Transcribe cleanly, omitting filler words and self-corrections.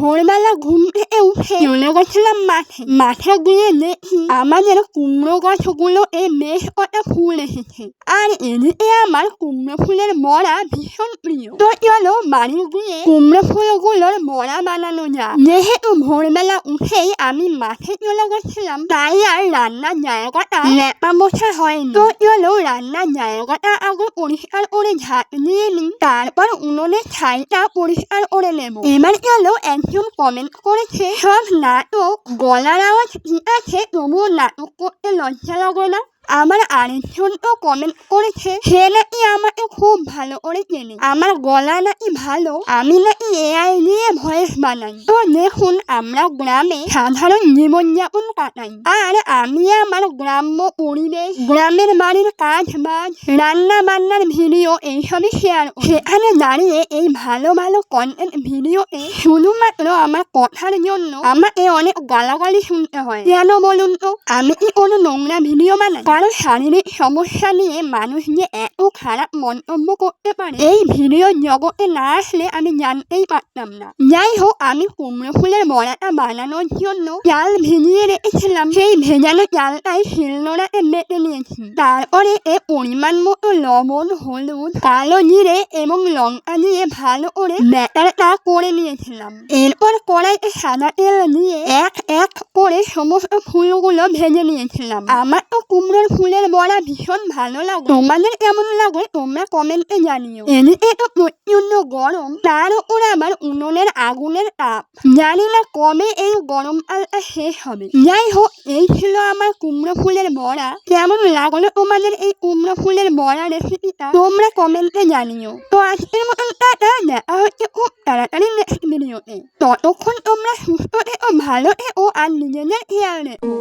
ভোরবেলা ঘুম থেকে উঠে চলে গেছিলাম মাঠে গিয়ে দেখি আমাদের কুমড়ো গাছগুলোতে বেশ কটা ফুল এসেছে, আর এদিকে আমার কুমড়ো ফুলের বড়া ভীষণ প্রিয়। তো চলো বাড়ি গিয়ে কুমড়ো ফুলগুলোর বড়া বানানো যাক। যেহেতু ভোরবেলা উঠেই আমি মাঠে চলে গেছিলাম, তাই আর রান্নার জায়গাটা লেপা মোছা হয়নি। তো চলো রান্নার জায়গাটা আগে পরিষ্কার করে ঝাঁট দিয়ে নিই, তারপর উনুনের ছাইটা পরিষ্কার করে নেব। এবার চলো একজন কমেন্ট করেছে, সব নাটক গলার আওয়াজ ঠিক আছে, তবুও নাটক করতে লজ্জা লাগে না? আমার আরেকজন তো কমেন্ট করেছে, সে নাকি আমাকে খুব ভালো করে চেনে, আমার গলা নাকি ভালো, আমি নাকি এআই দিয়ে ভয়েস বানাই। তো দেখুন, আমরা গ্রামে সাধারণ জীবনযাপন কাটাই, আর আমি আমার গ্রাম্য পরিবেশ, গ্রামের বাড়ির কাজ বাজ, রান্না বান্নার ভিডিও এইসবই শেয়ার করি। সেখানে দাঁড়িয়ে এই ভালো ভালো কন্টেন্ট ভিডিওতে শুধুমাত্র আমার কথার জন্য আমাকে অনেক গালাগালি শুনতে হয়। কেন বলুন তো? আমি কি কোনো নোংরা ভিডিও বানাই? কারো শারীরিক সমস্যা নিয়ে মানুষ যে এত খারাপ মন্তব্য করতে পারে, এই ভিডিও জগতে না আসলে আমি জানতেই পারতাম না। যাই হোক, আমি কুমড়ো ফুলের বড়াটা বানানোর জন্য চাল ভিজিয়ে রেখেছিলাম। সেই ভেজানো চালটাই শিলনোড়াতে বেটে নিয়েছি। তারপরে পরিমাণ মতো লবণ, হলুদ, কালো জিরে এবং লঙ্কা দিয়ে ভালো করে ব্যাটারটা করে নিয়েছিলাম। এরপর কড়াইতে সাদা তেল দিয়ে এক এক করে সমস্ত ফুলগুলো ভেজে নিয়েছিলাম। আমার তো কুমড়োর ফুলের বড়া ভীষণ ভালো লাগে, তোমাদের কেমন লাগে তোমরা কমেন্টে জানিও। এদিকে তো প্রচন্ড গরম, তার উপর আবার উনুনের আগুনের তাপ, জানি না কবে এই গরমকালটা শেষ হবে। যাই হোক, এই ছিল আমার কুমড়ো ফুলের বড়া। কেমন লাগলো তোমাদের এই কুমড়ো ফুলের বড়া রেসিপিটা, তোমরা কমেন্টে জানিও। তো আজকের মতন টাটা, দেখা হচ্ছে খুব তাড়াতাড়ি নেক্সট ভিডিওতে। ততক্ষণ তোমরা সুস্থ থেকো, ভালো থেকো, আর নিজেদের খেয়াল রেখো।